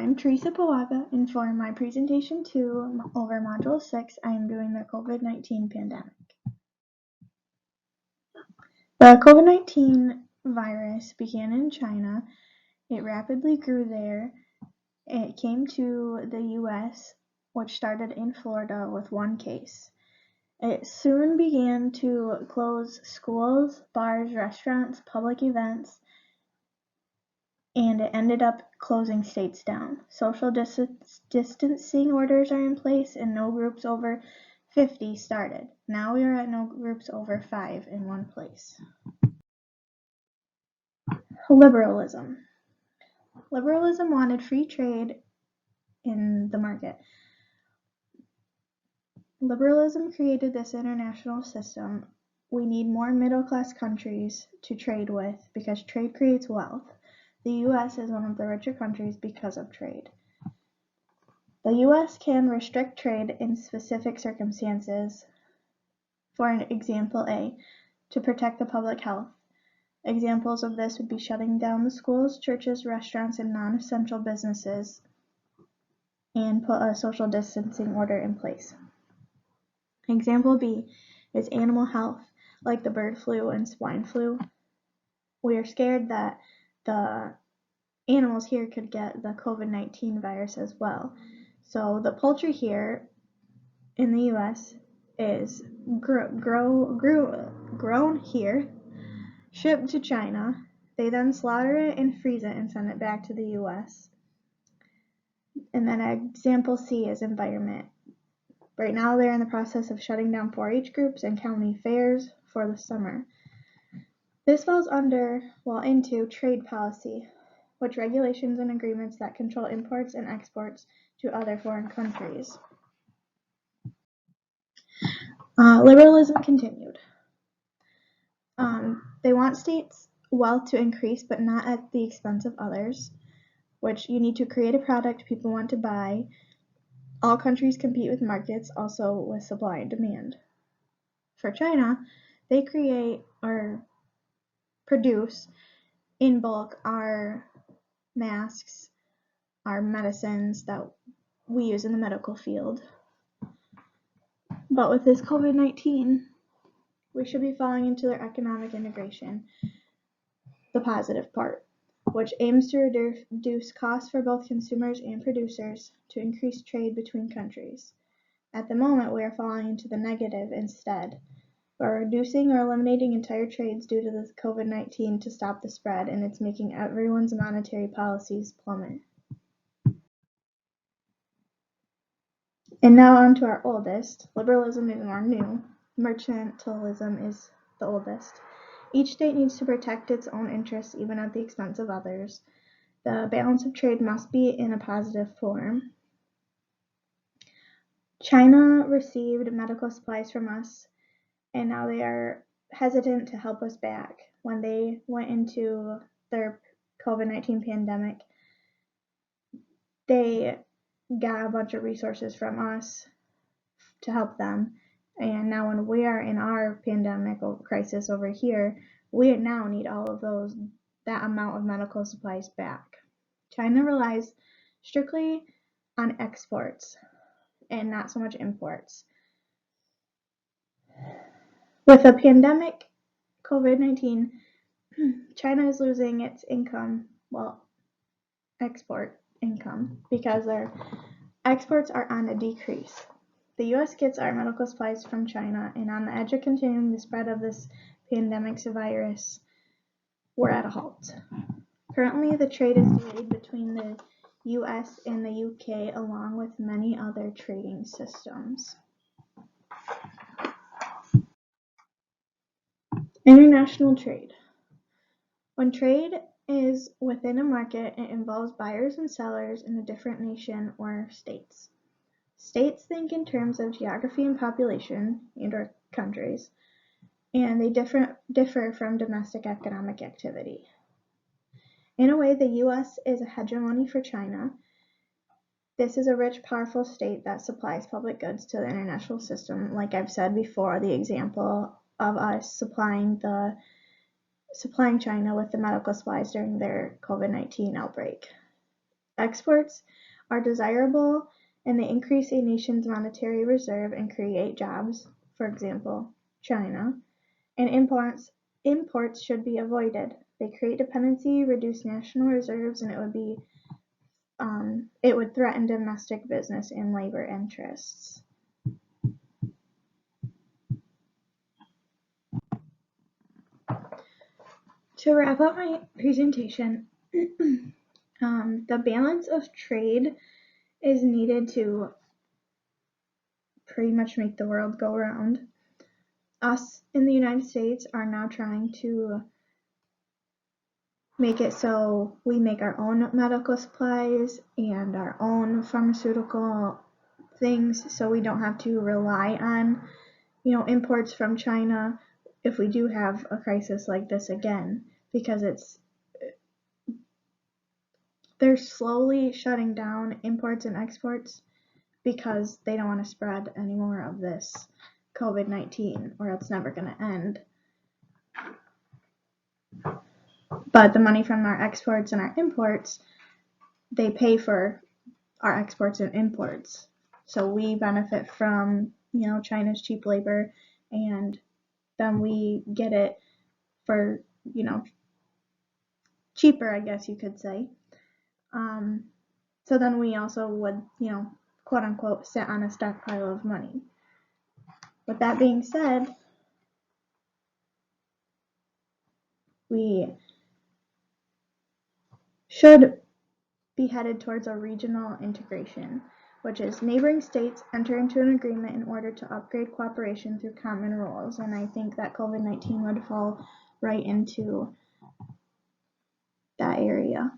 I'm Teresa Pawaga, and for my presentation 2 over Module 6, I am doing the COVID-19 pandemic. The COVID-19 virus began in China. It rapidly grew there. It came to the U.S., which started in Florida with 1 case. It soon began to close schools, bars, restaurants, public events, and it ended up closing states down. Social distancing orders are in place, and no groups over 50 started. Now we are at no groups over 5 in one place. Liberalism. Liberalism wanted free trade in the market. Liberalism created this international system. We need more middle-class countries to trade with because trade creates wealth. The U.S. is one of the richer countries because of trade. The U.S. can restrict trade in specific circumstances. For example A, to protect the public health. Examples of this would be shutting down the schools, churches, restaurants, and non-essential businesses, and put a social distancing order in place. Example B is animal health, like the bird flu and swine flu. We are scared that the animals here could get the COVID-19 virus as well. So the poultry here in the U.S. is grown here, shipped to China. They then slaughter it and freeze it and send it back to the U.S. And then example C is environment. Right now they're in the process of shutting down 4-H groups and county fairs for the summer. This falls into trade policy, which regulations and agreements that control imports and exports to other foreign countries. Liberalism continued. They want states' wealth to increase, but not at the expense of others, which you need to create a product people want to buy. All countries compete with markets, also with supply and demand. For China, they create or produce in bulk our masks, our medicines that we use in the medical field. But with this COVID-19, we should be falling into their economic integration, the positive part, which aims to reduce costs for both consumers and producers to increase trade between countries. At the moment, we are falling into the negative instead. We're reducing or eliminating entire trades due to the COVID-19 to stop the spread, and it's making everyone's monetary policies plummet. And now on to our oldest. Liberalism is our new. Mercantilism is the oldest. Each state needs to protect its own interests even at the expense of others. The balance of trade must be in a positive form. China received medical supplies from us, and now they are hesitant to help us back. When they went into their COVID-19 pandemic, they got a bunch of resources from us to help them. And now when we are in our pandemic crisis over here, we now need all of that amount of medical supplies back. China relies strictly on exports and not so much imports. With a pandemic, COVID-19, China is losing its export income, because their exports are on a decrease. The U.S. gets our medical supplies from China, and on the edge of continuing the spread of this pandemic virus, we're at a halt. Currently, the trade is delayed between the U.S. and the U.K. along with many other trading systems. International trade. When trade is within a market, it involves buyers and sellers in a different nation or states. States think in terms of geography and population and/or countries, and they differ from domestic economic activity. In a way, the U.S. is a hegemony for China. This is a rich, powerful state that supplies public goods to the international system, like I've said before, the example of us supplying China with the medical supplies during their COVID-19 outbreak. Exports are desirable and they increase a nation's monetary reserve and create jobs, for example, China, and imports should be avoided. They create dependency, reduce national reserves, and it would threaten domestic business and labor interests. To wrap up my presentation, the balance of trade is needed to pretty much make the world go round. Us in the United States are now trying to make it so we make our own medical supplies and our own pharmaceutical things so we don't have to rely on, imports from China if we do have a crisis like this again, because they're slowly shutting down imports and exports because they don't want to spread any more of this COVID-19 or it's never going to end. But the money from our exports and our imports, they pay for our exports and imports. So we benefit from, China's cheap labor, and then we get it for, cheaper, I guess you could say. So then we also would, quote unquote, sit on a stockpile of money. With that being said, we should be headed towards a regional integration, which is neighboring states enter into an agreement in order to upgrade cooperation through common rules. And I think that COVID-19 would fall right into that area.